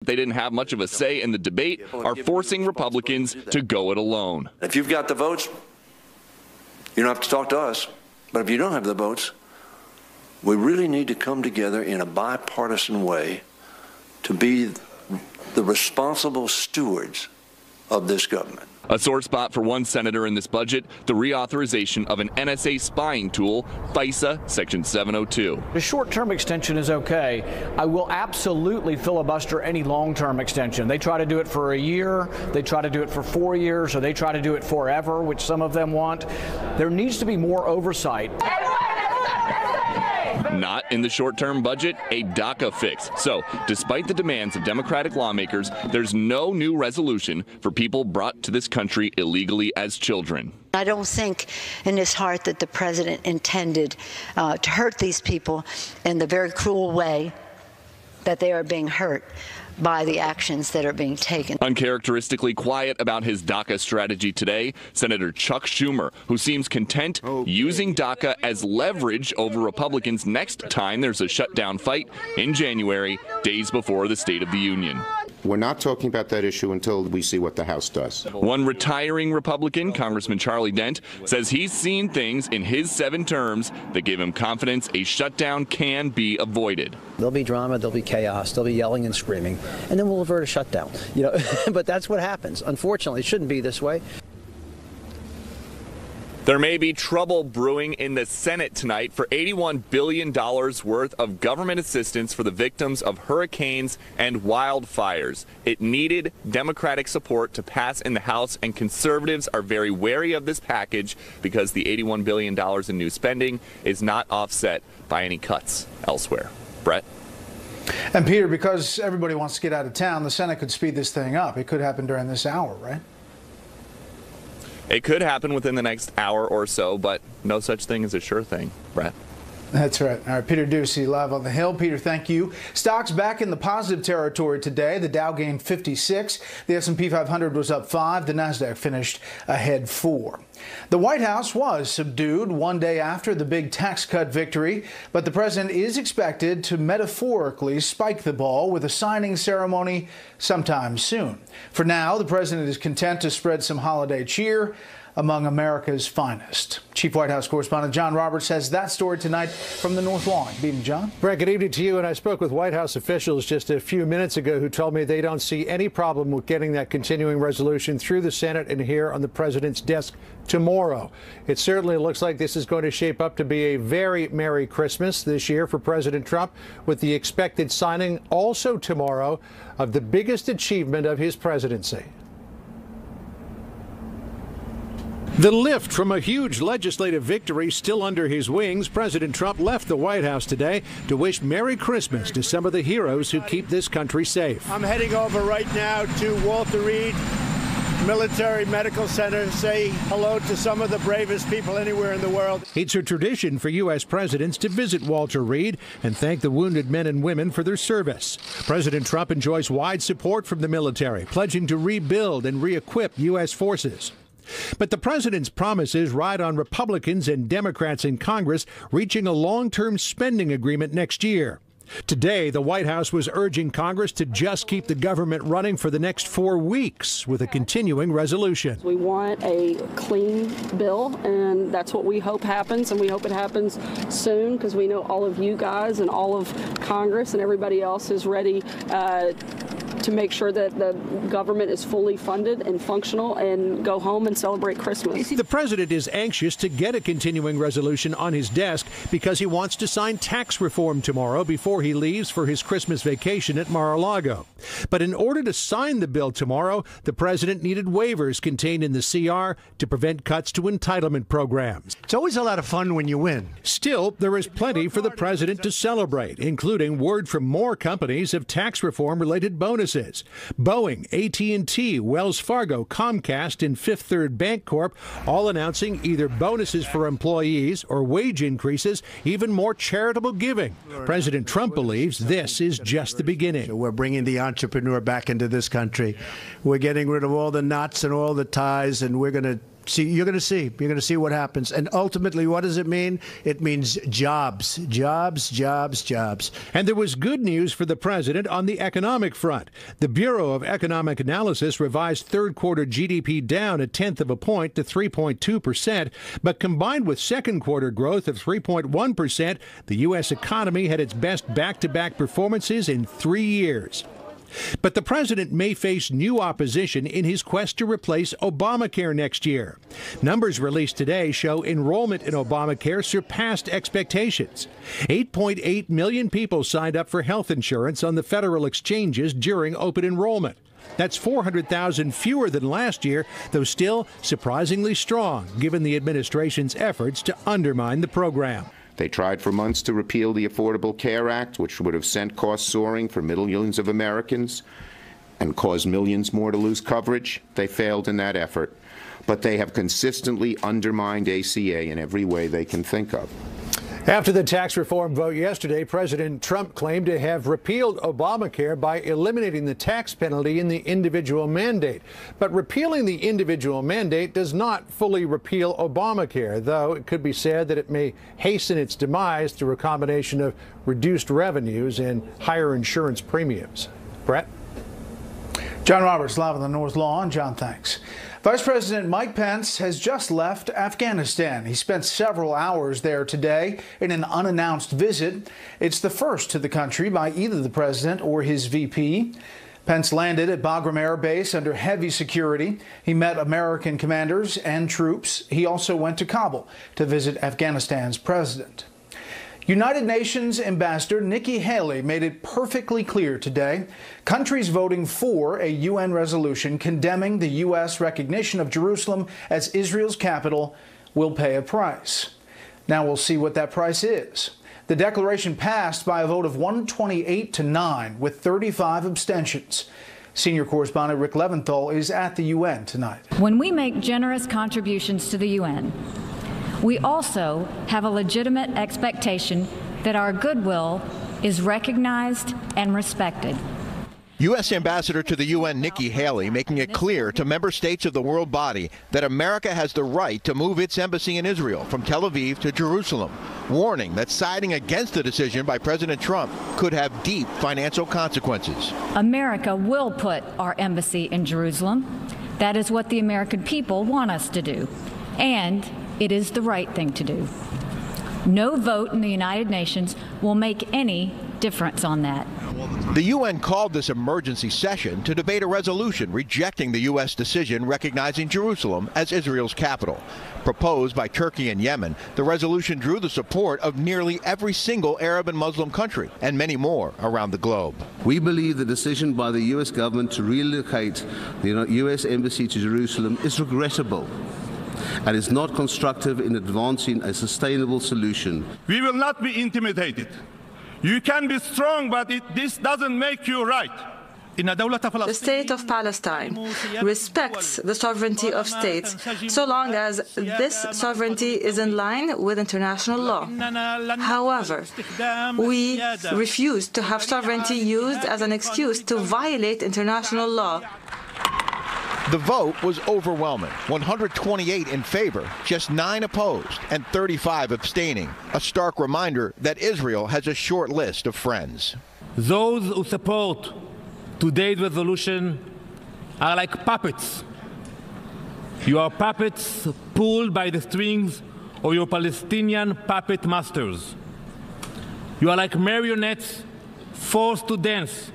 They didn't have much of a say in the debate, are forcing Republicans to go it alone. If you've got the votes, you don't have to talk to us. But if you don't have the votes, we really need to come together in a bipartisan way to be the responsible stewards of this government. A sore spot for one senator in this budget, the reauthorization of an NSA spying tool, FISA Section 702. The short-term extension is okay. I will absolutely filibuster any long-term extension. They try to do it for a year, they try to do it for 4 years, or they try to do it forever, which some of them want. There needs to be more oversight. Not in the short-term budget, a DACA fix. So, despite the demands of Democratic lawmakers, there's no new resolution for people brought to this country illegally as children. I don't think in his heart that the president intended to hurt these people in the very cruel way that they are being hurt by the actions that are being taken. Uncharacteristically quiet about his DACA strategy today, Senator Chuck Schumer, who seems content using DACA as leverage over Republicans next time there's a shutdown fight in January, days before the State of the Union. We're not talking about that issue until we see what the House does. One retiring Republican, Congressman Charlie Dent, says he's seen things in his 7 terms that give him confidence a shutdown can be avoided. There'll be drama, there'll be chaos, there'll be yelling and screaming, and then we'll avert a shutdown. But that's what happens. Unfortunately, it shouldn't be this way. There may be trouble brewing in the Senate tonight for $81 billion worth of government assistance for the victims of hurricanes and wildfires. It needed Democratic support to pass in the House, and conservatives are very wary of this package because the $81 billion in new spending is not offset by any cuts elsewhere. Bret? And Peter, because everybody wants to get out of town, the Senate could speed this thing up. It could happen during this hour, right? It could happen within the next hour or so, but no such thing as a sure thing, Bret. That's right. All right, Peter Ducey live on the Hill. Peter, thank you. Stocks back in the positive territory today. The Dow gained 56. The S&P 500 was up 5. The Nasdaq finished ahead 4. The White House was subdued one day after the big tax cut victory, but the president is expected to metaphorically spike the ball with a signing ceremony sometime soon. For now, the president is content to spread some holiday cheer among America's finest. Chief White House correspondent John Roberts has that story tonight from the North Lawn. Good evening, John. Brett, good evening to you. And I spoke with White House officials just a few minutes ago who told me they don't see any problem with getting that continuing resolution through the Senate and here on the president's desk tomorrow. It certainly looks like this is going to shape up to be a very Merry Christmas this year for President Trump, with the expected signing also tomorrow of the biggest achievement of his presidency. The lift from a huge legislative victory still under his wings, President Trump left the White House today to wish Merry Christmas to some of the heroes who keep this country safe. I'm heading over right now to Walter Reed Military Medical Center to say hello to some of the bravest people anywhere in the world. It's a tradition for U.S. presidents to visit Walter Reed and thank the wounded men and women for their service. President Trump enjoys wide support from the military, pledging to rebuild and re-equip U.S. forces. But the president's promises ride on Republicans and Democrats in Congress reaching a long-term spending agreement next year. Today, the White House was urging Congress to just keep the government running for the next 4 weeks with a continuing resolution. We want a clean bill, and that's what we hope happens, and we hope it happens soon because we know all of you guys and all of Congress and everybody else is ready to make sure that the government is fully funded and functional and go home and celebrate Christmas. The president is anxious to get a continuing resolution on his desk because he wants to sign tax reform tomorrow before he leaves for his Christmas vacation at Mar-a-Lago. But in order to sign the bill tomorrow, the president needed waivers contained in the CR to prevent cuts to entitlement programs. It's always a lot of fun when you win. Still, there is plenty for the president to celebrate, including word from more companies of tax reform-related bonuses. Boeing, AT&T, Wells Fargo, Comcast, and Fifth Third Bancorp all announcing either bonuses for employees or wage increases, even more charitable giving. President Trump believes this is just the beginning. So we're bringing the entrepreneur back into this country. We're getting rid of all the knots and all the ties, and we're going to You're going to see what happens. And ultimately, what does it mean? It means jobs, jobs, jobs, jobs. And there was good news for the president on the economic front. The Bureau of Economic Analysis revised third-quarter GDP down 0.1 of a point to 3.2%, but combined with second-quarter growth of 3.1%, the U.S. economy had its best back-to-back performances in 3 years. But the president may face new opposition in his quest to replace Obamacare next year. Numbers released today show enrollment in Obamacare surpassed expectations. 8.8 million people signed up for health insurance on the federal exchanges during open enrollment. That's 400,000 fewer than last year, though still surprisingly strong, given the administration's efforts to undermine the program. They tried for months to repeal the Affordable Care Act, which would have sent costs soaring for millions of Americans and caused millions more to lose coverage. They failed in that effort, but they have consistently undermined ACA in every way they can think of. After the tax reform vote yesterday, President Trump claimed to have repealed Obamacare by eliminating the tax penalty in the individual mandate. But repealing the individual mandate does not fully repeal Obamacare, though it could be said that it may hasten its demise through a combination of reduced revenues and higher insurance premiums. Bret? John Roberts, live on the North Lawn. John, thanks. Vice President Mike Pence has just left Afghanistan. He spent several hours there today in an unannounced visit. It's the first to the country by either the president or his VP. Pence landed at Bagram Air Base under heavy security. He met American commanders and troops. He also went to Kabul to visit Afghanistan's president. United Nations Ambassador Nikki Haley made it perfectly clear today countries voting for a UN resolution condemning the U.S. recognition of Jerusalem as Israel's capital will pay a price. Now we'll see what that price is. The declaration passed by a vote of 128 to 9 with 35 abstentions. Senior correspondent Rick Leventhal is at the UN tonight. When we make generous contributions to the UN, we also have a legitimate expectation that our goodwill is recognized and respected. U.S. Ambassador to the UN Nikki Haley making it clear to member states of the world body that America has the right to move its embassy in Israel from Tel Aviv to Jerusalem, warning that siding against the decision by President Trump could have deep financial consequences. America will put our embassy in Jerusalem. That is what the American people want us to do. And it is the right thing to do. No vote in the United Nations will make any difference on that. The UN called this emergency session to debate a resolution rejecting the U.S. decision recognizing Jerusalem as Israel's capital. Proposed by Turkey and Yemen, the resolution drew the support of nearly every single Arab and Muslim country and many more around the globe. We believe the decision by the U.S. government to relocate the U.S. embassy to Jerusalem is regrettable and is not constructive in advancing a sustainable solution. We will not be intimidated. You can be strong, but this doesn't make you right. The state of Palestine respects the sovereignty of states so long as this sovereignty is in line with international law. However, we refuse to have sovereignty used as an excuse to violate international law. The vote was overwhelming, 128 in favor, just 9 opposed, and 35 abstaining, a stark reminder that Israel has a short list of friends. Those who support today's resolution are like puppets. You are puppets pulled by the strings of your Palestinian puppet masters. You are like marionettes forced to dance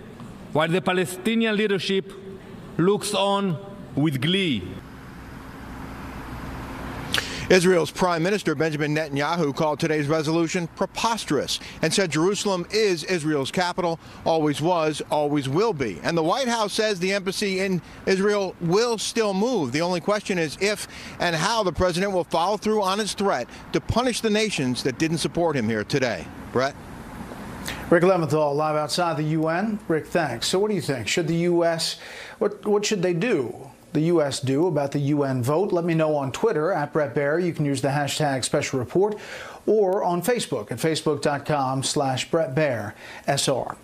while the Palestinian leadership looks on with glee. Israel's Prime Minister Benjamin Netanyahu called today's resolution preposterous and said Jerusalem is Israel's capital, always was, always will be. And the White House says the embassy in Israel will still move. The only question is if and how the president will follow through on his threat to punish the nations that didn't support him here today. Bret? Rick Leventhal, live outside the UN. Rick, thanks. So what do you think? Should the U.S., what should they do? The U.S. do about the UN vote? Let me know on Twitter at Bret Baier. You can use the hashtag Special Report, or on Facebook at facebook.com/Bret Baier SR.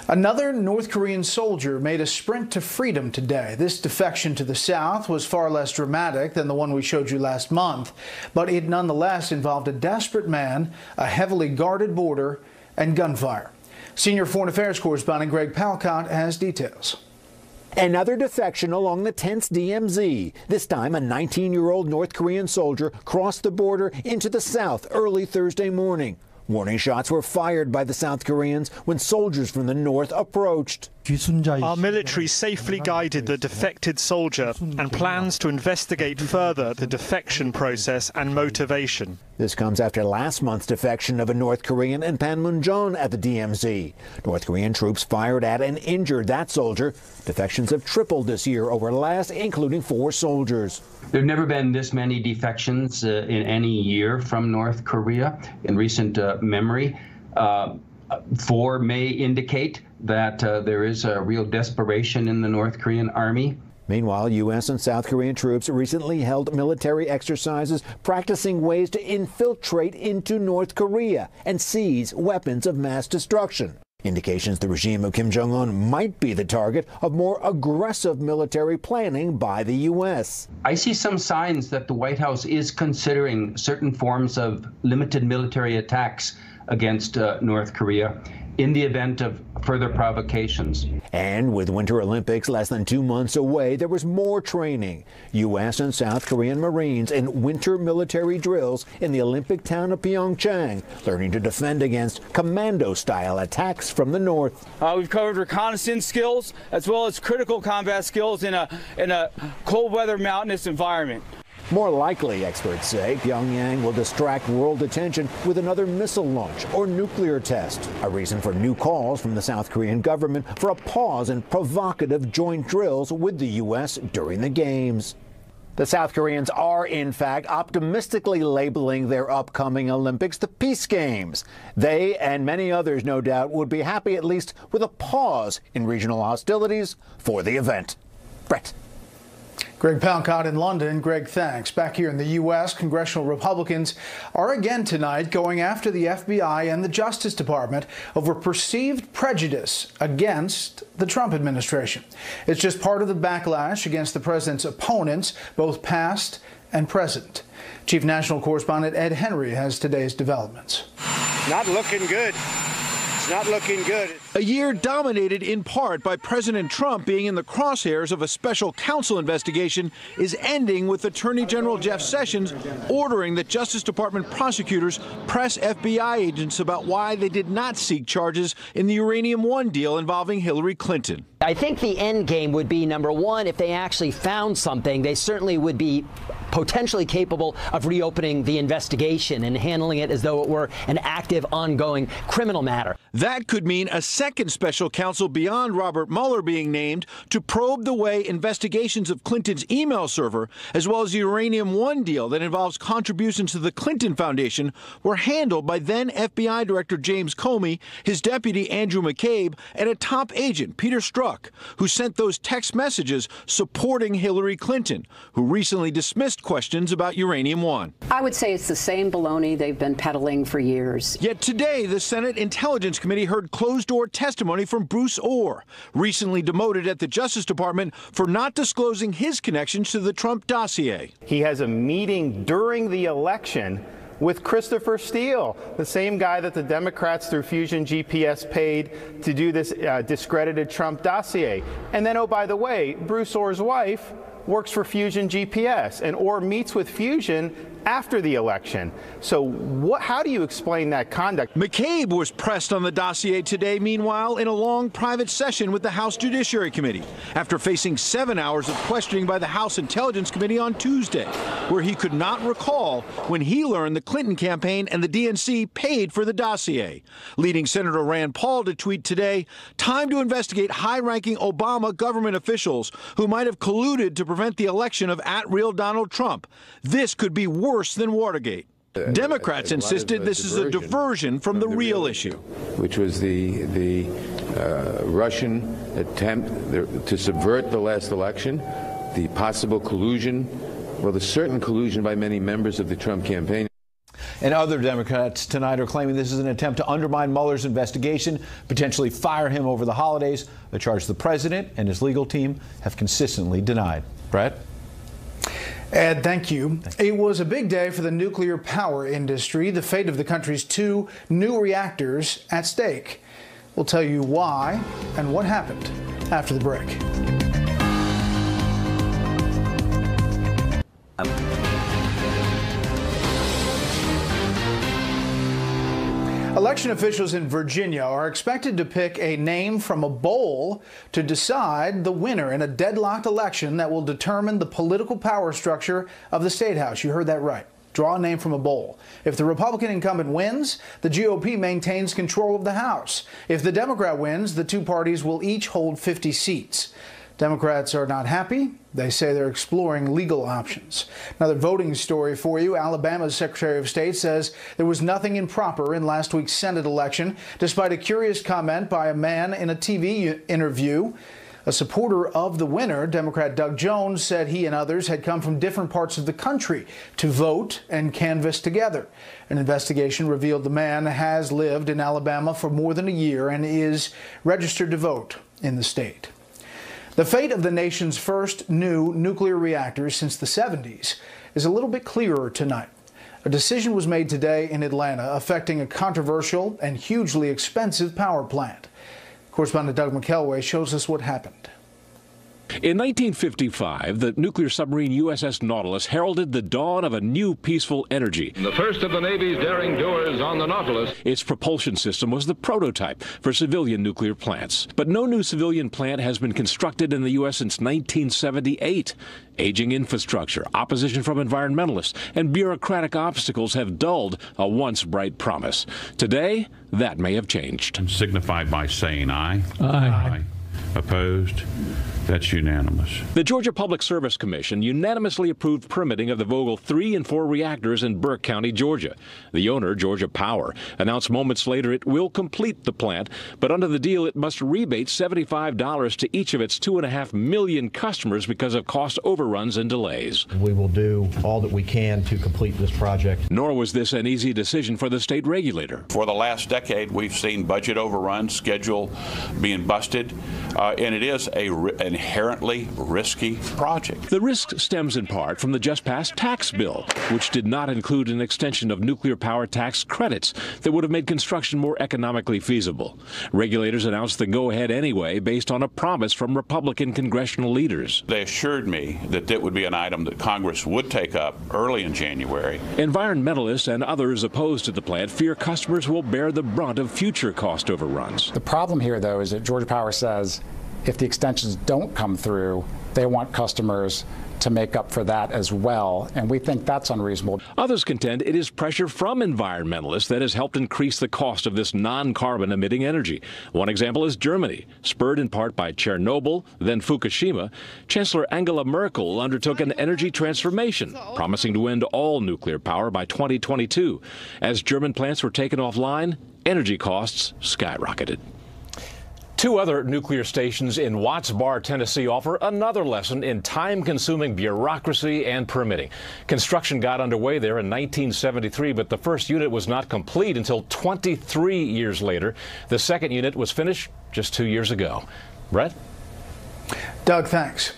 Another North Korean soldier made a sprint to freedom today. This defection to the south was far less dramatic than the one we showed you last month, but it nonetheless involved a desperate man, a heavily guarded border, and gunfire. Senior Foreign Affairs correspondent Greg Palcott has details. Another defection along the tense DMZ. This time, a 19-year-old North Korean soldier crossed the border into the south early Thursday morning. Warning shots were fired by the South Koreans when soldiers from the north approached. Our military safely guided the defected soldier and plans to investigate further the defection process and motivation. This comes after last month's defection of a North Korean in Panmunjom at the DMZ. North Korean troops fired at and injured that soldier. Defections have tripled this year over last, including 4 soldiers. There have never been this many defections in any year from North Korea in recent memory. 4 may indicate that there is a real desperation in the North Korean army. Meanwhile, U.S. and South Korean troops recently held military exercises practicing ways to infiltrate into North Korea and seize weapons of mass destruction. Indications the regime of Kim Jong-un might be the target of more aggressive military planning by the U.S. I see some signs that the White House is considering certain forms of limited military attacks against North Korea in the event of further provocations. And with Winter Olympics less than 2 months away, there was more training. U.S. and South Korean Marines in winter military drills in the Olympic town of Pyeongchang, learning to defend against commando-style attacks from the north. We've covered reconnaissance skills as well as critical combat skills in a cold weather mountainous environment. More likely, experts say, Pyongyang will distract world attention with another missile launch or nuclear test, a reason for new calls from the South Korean government for a pause in provocative joint drills with the U.S. during the Games. The South Koreans are, in fact, optimistically labeling their upcoming Olympics the Peace Games. They and many others, no doubt, would be happy at least with a pause in regional hostilities for the event. Bret. Greg Palcott in London. Greg, thanks. Back here in the U.S., congressional Republicans are again tonight going after the FBI and the Justice Department over perceived prejudice against the Trump administration. It's just part of the backlash against the president's opponents, both past and present. Chief National Correspondent Ed Henry has today's developments. Not looking good. Not looking good. A year dominated in part by President Trump being in the crosshairs of a special counsel investigation is ending with Attorney General Jeff Sessions ordering that Justice Department prosecutors press FBI agents about why they did not seek charges in the Uranium One deal involving Hillary Clinton. I think the end game would be, number one, if they actually found something, they certainly would be potentially capable of reopening the investigation and handling it as though it were an active, ongoing criminal matter. That could mean a second special counsel beyond Robert Mueller being named to probe the way investigations of Clinton's email server, as well as the Uranium One deal that involves contributions to the Clinton Foundation, were handled by then FBI Director James Comey, his deputy Andrew McCabe, and a top agent, Peter Strzok, who sent those text messages supporting Hillary Clinton, who recently dismissed questions about Uranium One. I would say it's the same baloney they've been peddling for years. Yet today, the Senate Intelligence Committee heard closed-door testimony from Bruce Ohr, recently demoted at the Justice Department for not disclosing his connections to the Trump dossier. He has a meeting during the election with Christopher Steele, the same guy that the Democrats through Fusion GPS paid to do this discredited Trump dossier. And then, oh, by the way, Bruce Ohr's wife works for Fusion GPS, and Ohr meets with Fusion after the election. So how do you explain that conduct? McCabe was pressed on the dossier today, meanwhile, in a long private session with the House Judiciary Committee, after facing 7 hours of questioning by the House Intelligence Committee on Tuesday, where he could not recall when he learned the Clinton campaign and the DNC paid for the dossier, leading Senator Rand Paul to tweet today, "Time to investigate high-ranking Obama government officials who might have colluded to prevent the election of @real Donald Trump. This could be worse than Watergate." Democrats insisted this is a diversion from the real issue, which was the Russian attempt to subvert the last election, the possible collusion, well, the certain collusion by many members of the Trump campaign. And other Democrats tonight are claiming this is an attempt to undermine Mueller's investigation, potentially fire him over the holidays, a charge the president and his legal team have consistently denied. Bret? Ed, thank you. It was a big day for the nuclear power industry, the fate of the country's 2 new reactors at stake. We'll tell you why and what happened after the break. Election officials in Virginia are expected to pick a name from a bowl to decide the winner in a deadlocked election that will determine the political power structure of the state house. You heard that right. Draw a name from a bowl. If the Republican incumbent wins, the GOP maintains control of the House. If the Democrat wins, the 2 parties will each hold 50 seats. Democrats are not happy. They say they're exploring legal options. Another voting story for you. Alabama's Secretary of State says there was nothing improper in last week's Senate election, despite a curious comment by a man in a TV interview. A supporter of the winner, Democrat Doug Jones, said he and others had come from different parts of the country to vote and canvass together. An investigation revealed the man has lived in Alabama for more than a year and is registered to vote in the state. The fate of the nation's first new nuclear reactors since the 70s is a little bit clearer tonight. A decision was made today in Atlanta affecting a controversial and hugely expensive power plant. Correspondent Doug McElway shows us what happened. In 1955, the nuclear submarine USS Nautilus heralded the dawn of a new peaceful energy. The first of the Navy's daring doers on the Nautilus. Its propulsion system was the prototype for civilian nuclear plants. But no new civilian plant has been constructed in the U.S. since 1978. Aging infrastructure, opposition from environmentalists, and bureaucratic obstacles have dulled a once bright promise. Today, that may have changed. Signified by saying aye. Aye. Opposed? That's unanimous. The Georgia Public Service Commission unanimously approved permitting of the Vogtle 3 and 4 reactors in Burke County, Georgia. The owner, Georgia Power, announced moments later it will complete the plant, but under the deal it must rebate $75 to each of its 2.5 million customers because of cost overruns and delays. We will do all that we can to complete this project. Nor was this an easy decision for the state regulator. For the last decade, we've seen budget overruns, schedule being busted, and it is an inherently risky project. The risk stems in part from the just-passed tax bill, which did not include an extension of nuclear power tax credits that would have made construction more economically feasible. Regulators announced the go-ahead anyway based on a promise from Republican congressional leaders. They assured me that that would be an item that Congress would take up early in January. Environmentalists and others opposed to the plant fear customers will bear the brunt of future cost overruns. The problem here, though, is that Georgia Power says if the extensions don't come through, they want customers to make up for that as well, and we think that's unreasonable. Others contend it is pressure from environmentalists that has helped increase the cost of this non-carbon emitting energy. One example is Germany. Spurred in part by Chernobyl, then Fukushima, Chancellor Angela Merkel undertook an energy transformation, promising to end all nuclear power by 2022. As German plants were taken offline, energy costs skyrocketed. 2 other nuclear stations in Watts Bar, Tennessee offer another lesson in time-consuming bureaucracy and permitting. Construction got underway there in 1973, but the first unit was not complete until 23 years later. The second unit was finished just 2 years ago. Bret? Doug, thanks.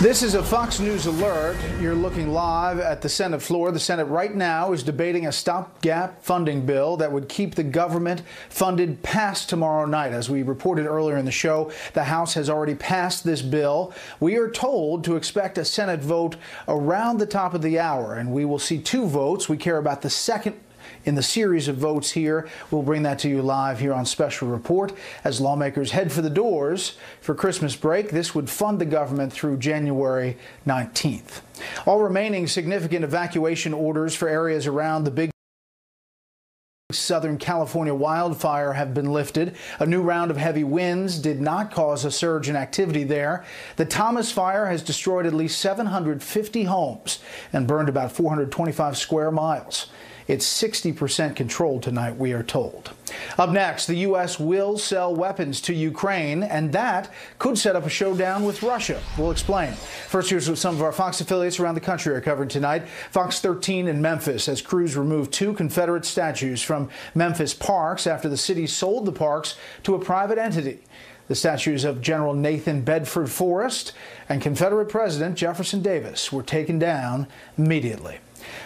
This is a Fox News alert. You're looking live at the Senate floor. The Senate right now is debating a stopgap funding bill that would keep the government funded past tomorrow night. As we reported earlier in the show, the House has already passed this bill. We are told to expect a Senate vote around the top of the hour, and we will see 2 votes. We care about the second in the series of votes here. We'll bring that to you live here on Special Report. As lawmakers head for the doors for Christmas break, this would fund the government through January 19th. All remaining significant evacuation orders for areas around the big Southern California wildfire have been lifted. A new round of heavy winds did not cause a surge in activity there. The Thomas fire has destroyed at least 750 homes and burned about 425 square miles. It's 60% controlled tonight, we are told. Up next, the U.S. will sell weapons to Ukraine, and that could set up a showdown with Russia. We'll explain. First, here's what some of our Fox affiliates around the country are covering tonight. Fox 13 in Memphis as crews removed 2 Confederate statues from Memphis parks after the city sold the parks to a private entity. The statues of General Nathan Bedford Forrest and Confederate President Jefferson Davis were taken down immediately.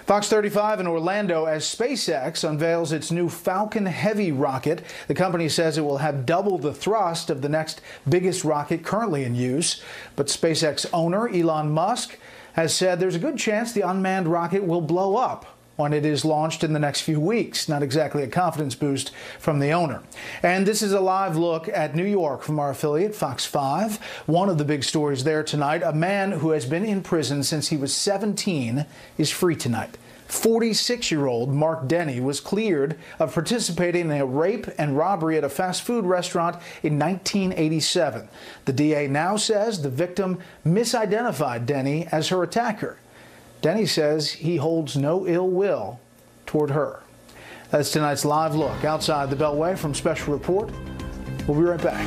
Fox 35 in Orlando as SpaceX unveils its new Falcon Heavy rocket. The company says it will have double the thrust of the next biggest rocket currently in use. But SpaceX owner Elon Musk has said there's a good chance the unmanned rocket will blow up when it is launched in the next few weeks. Not exactly a confidence boost from the owner. And this is a live look at New York from our affiliate, Fox 5. One of the big stories there tonight, a man who has been in prison since he was 17 is free tonight. 46-year-old Mark Denny was cleared of participating in a rape and robbery at a fast food restaurant in 1987. The DA now says the victim misidentified Denny as her attacker. Denny says he holds no ill will toward her. That's tonight's live look outside the Beltway from Special Report. We'll be right back.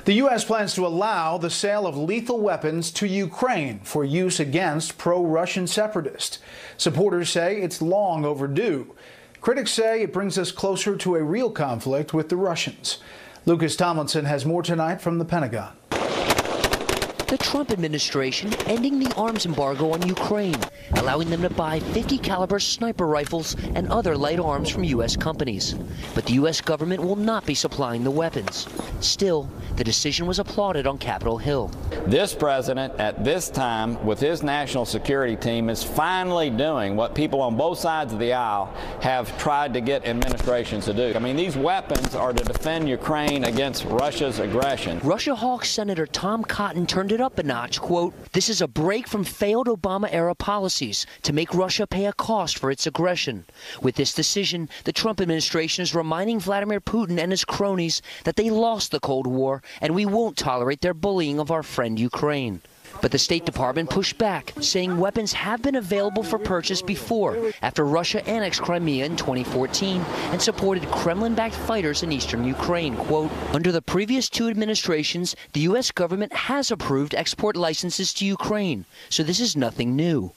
The U.S. plans to allow the sale of lethal weapons to Ukraine for use against pro-Russian separatists. Supporters say it's long overdue. Critics say it brings us closer to a real conflict with the Russians. Lucas Tomlinson has more tonight from the Pentagon. The Trump administration ending the arms embargo on Ukraine, allowing them to buy 50 caliber sniper rifles and other light arms from U.S. companies. But the U.S. government will not be supplying the weapons. Still, the decision was applauded on Capitol Hill. This president, at this time, with his national security team, is finally doing what people on both sides of the aisle have tried to get administrations to do. I mean, these weapons are to defend Ukraine against Russia's aggression. Russia hawk Senator Tom Cotton turned it up a notch, quote, "This is a break from failed Obama-era policies to make Russia pay a cost for its aggression." With this decision, the Trump administration is reminding Vladimir Putin and his cronies that they lost the Cold War and we won't tolerate their bullying of our friend Ukraine. But the State Department pushed back, saying weapons have been available for purchase before, after Russia annexed Crimea in 2014 and supported Kremlin-backed fighters in eastern Ukraine. Quote, "Under the previous 2 administrations, the U.S. government has approved export licenses to Ukraine, so this is nothing new."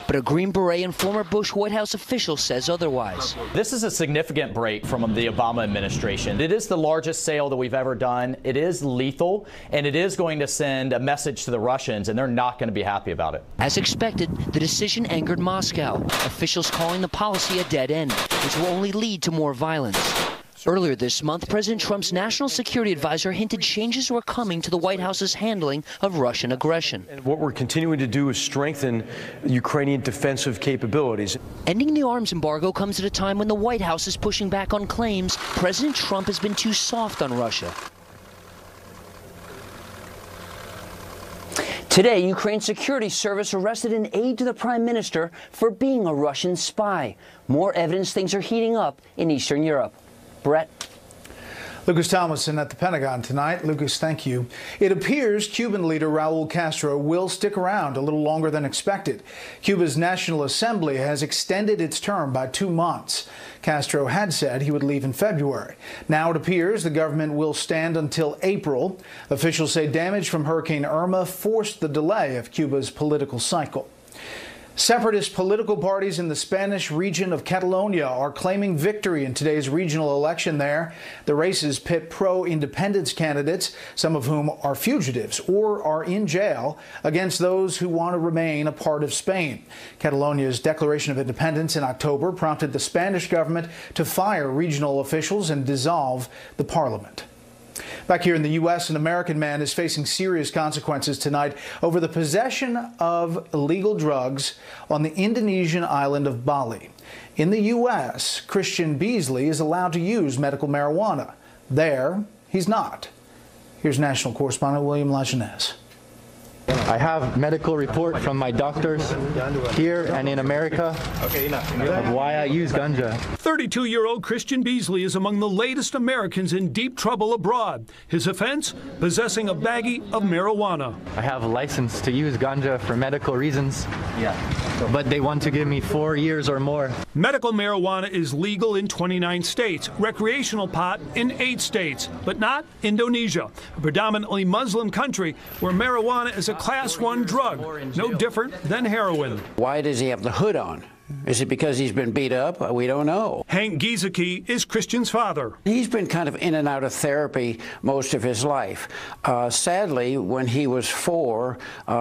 But a Green Beret and former Bush White House official says otherwise. This is a significant break from the Obama administration. It is the largest sale that we've ever done. It is lethal, and it is going to send a message to the Russians, and they're not going to be happy about it. As expected, the decision angered Moscow, officials calling the policy a dead end, which will only lead to more violence. Earlier this month, President Trump's national security advisor hinted changes were coming to the White House's handling of Russian aggression. And what we're continuing to do is strengthen Ukrainian defensive capabilities. Ending the arms embargo comes at a time when the White House is pushing back on claims President Trump has been too soft on Russia. Today, Ukraine's security service arrested an aide to the prime minister for being a Russian spy. More evidence things are heating up in Eastern Europe. Bret. Lucas Tomlinson at the Pentagon tonight. Lucas, thank you. It appears Cuban leader Raul Castro will stick around a little longer than expected. Cuba's National Assembly has extended its term by 2 months. Castro had said he would leave in February. Now it appears the government will stand until April. Officials say damage from Hurricane Irma forced the delay of Cuba's political cycle. Separatist political parties in the Spanish region of Catalonia are claiming victory in today's regional election there. The races pit pro-independence candidates, some of whom are fugitives or are in jail, against those who want to remain a part of Spain. Catalonia's declaration of independence in October prompted the Spanish government to fire regional officials and dissolve the parliament. Back here in the U.S., an American man is facing serious consequences tonight over the possession of illegal drugs on the Indonesian island of Bali. In the U.S., Christian Beasley is allowed to use medical marijuana. There, he's not. Here's national correspondent William Lajeunesse. I have medical report from my doctors here and in America of why I use ganja. 32-year-old Christian Beasley is among the latest Americans in deep trouble abroad. His offense, possessing a baggie of marijuana. I have a license to use ganja for medical reasons, but they want to give me 4 years or more. Medical marijuana is legal in 29 states, recreational pot in 8 states, but not Indonesia, a predominantly Muslim country where marijuana is a Class 1 drug, no different than heroin. Why does he have the hood on? Is it because he's been beat up? We don't know. Hank Giesecke is Christian's father. He's been kind of in and out of therapy most of his life. Sadly, when he was 4,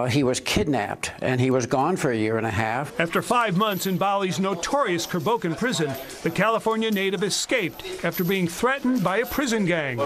he was kidnapped, and he was gone for a year and a half. After 5 months in Bali's notorious Kerbokan prison, the California native escaped after being threatened by a prison gang.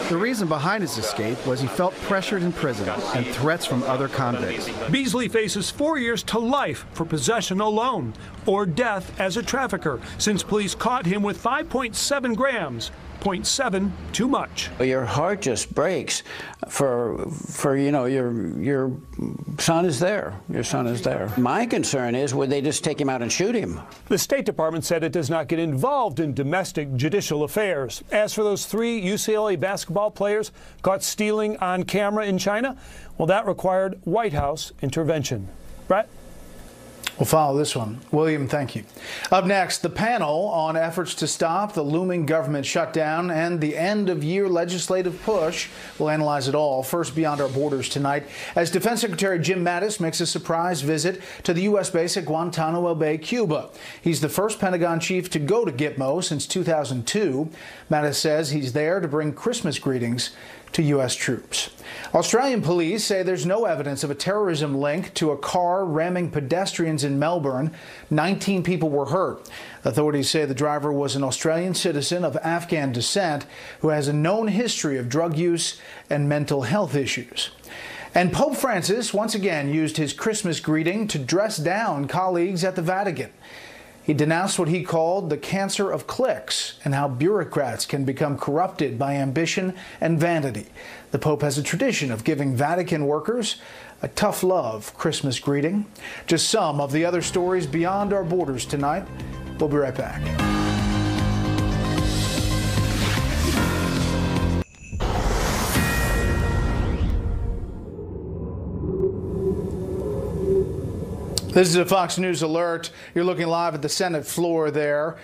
The reason behind his escape was he felt pressured in prison and threats from other convicts. Beasley faces 4 years to life for possession alone, or death as a trafficker, since police caught him with 5.7 grams. 0.7 too much. Your heart just breaks for you know, your son is there. Your son is there. My concern is, would they just take him out and shoot him? The State Department said it does not get involved in domestic judicial affairs. As for those 3 UCLA basketball players caught stealing on camera in China, well, that required White House intervention. Bret? We'll follow this one. William, thank you. Up next, the panel on efforts to stop the looming government shutdown and the end-of-year legislative push. We'll analyze it all. First, beyond our borders tonight, as Defense Secretary Jim Mattis makes a surprise visit to the U.S. base at Guantanamo Bay, Cuba. He's the first Pentagon chief to go to Gitmo since 2002. Mattis says he's there to bring Christmas greetings to U.S. troops. Australian police say there's no evidence of a terrorism link to a car ramming pedestrians in Melbourne. 19 people were hurt. Authorities say the driver was an Australian citizen of Afghan descent who has a known history of drug use and mental health issues. And Pope Francis once again used his Christmas greeting to dress down colleagues at the Vatican. He denounced what he called the cancer of cliques and how bureaucrats can become corrupted by ambition and vanity. The Pope has a tradition of giving Vatican workers a tough love Christmas greeting. Just some of the other stories beyond our borders tonight. We'll be right back. This is a Fox News alert. You're looking live at the Senate floor there.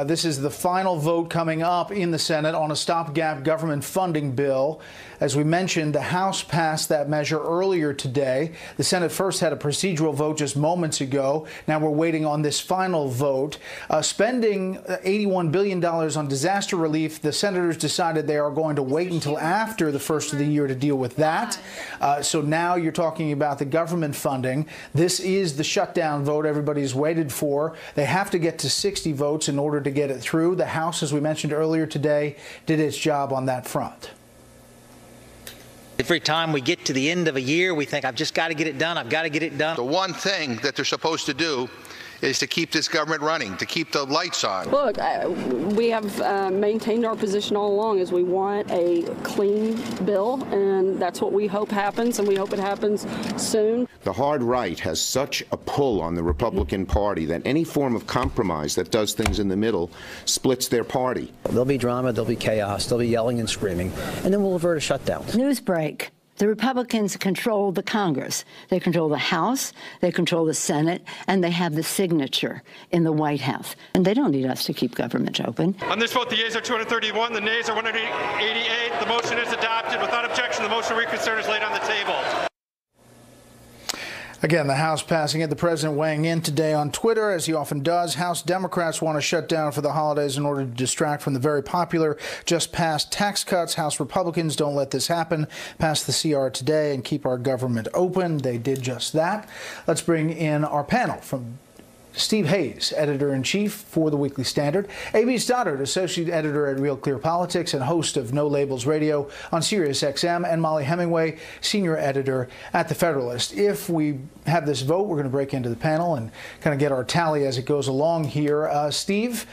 This is the final vote coming up in the Senate on a stopgap government funding bill. As we mentioned, the House passed that measure earlier today. The Senate first had a procedural vote just moments ago. Now we're waiting on this final vote. Spending $81 billion on disaster relief, the senators decided they are going to wait until after the first of the year to deal with that. So now you're talking about the government funding. This is the shutdown vote everybody's waited for. They have to get to 60 votes in order to get it through. The House, as we mentioned earlier today, did its job on that front. Every time we get to the end of a year, we think, I've just got to get it done. I've got to get it done. The one thing that they're supposed to do is to keep this government running, to keep the lights on. Look, we have maintained our position all along is we want a clean bill, and that's what we hope happens, and we hope it happens soon. The hard right has such a pull on the Republican Party that any form of compromise that does things in the middle splits their party. There'll be drama, there'll be chaos, there'll be yelling and screaming, and then we'll avert a shutdown. News break. The Republicans control the Congress. They control the House, they control the Senate, and they have the signature in the White House. And they don't need us to keep government open. On this vote, the yeas are 231, the nays are 188. The motion is adopted. Without objection, the motion to reconsider is laid on the table. Again, the House passing it. The president weighing in today on Twitter, as he often does. House Democrats want to shut down for the holidays in order to distract from the very popular just-passed tax cuts. House Republicans don't let this happen. Pass the CR today and keep our government open. They did just that. Let's bring in our panel from Steve Hayes, editor-in-chief for the Weekly Standard, A.B. Stoddard, associate editor at Real Clear Politics and host of No Labels Radio on Sirius XM, and Molly Hemingway, senior editor at The Federalist. If we have this vote, we're going to break into the panel and kind of get our tally as it goes along here. Steve,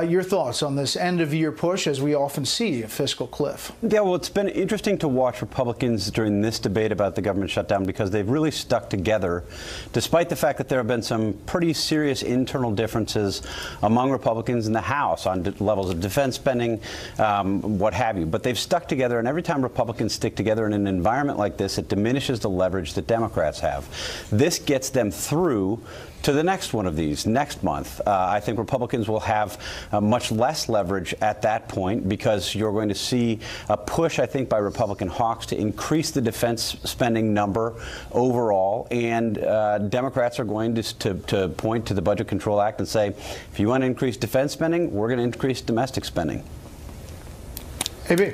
your thoughts on this end-of-year push, as we often see a fiscal cliff? Yeah, well, it's been interesting to watch Republicans during this debate about the government shutdown because they've really stuck together, despite the fact that there have been some pretty serious internal differences among Republicans in the House on levels of defense spending, what have you. But they've stuck together, and every time Republicans stick together in an environment like this, it diminishes the leverage that Democrats have. This gets them through to the next one of these next month. I think Republicans will have much less leverage at that point because you're going to see a push, I think, by Republican hawks to increase the defense spending number overall, and Democrats are going to point to the Budget Control Act and say, if you want to increase defense spending, we're going to increase domestic spending. AB.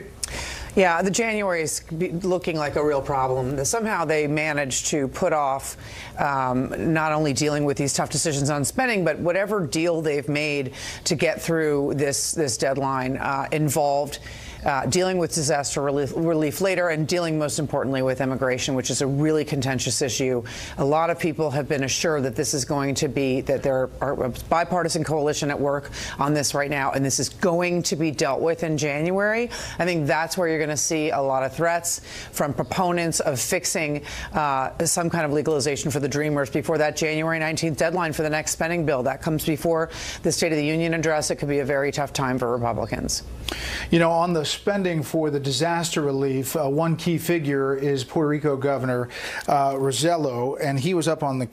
Yeah, the January is looking like a real problem. Somehow they managed to put off not only dealing with these tough decisions on spending, but whatever deal they've made to get through this deadline involved dealing with disaster relief later and dealing most importantly with immigration, which is a really contentious issue. A lot of people have been assured that this is going to be, that there are a bipartisan coalition at work on this right now, and this is going to be dealt with in January. I think that's where you're going to see a lot of threats from proponents of fixing some kind of legalization for the Dreamers before that January 19th deadline for the next spending bill. That comes before the State of the Union address. It could be a very tough time for Republicans. You know, on the spending for the disaster relief, one key figure is Puerto Rico Governor Rosello, and he was up on the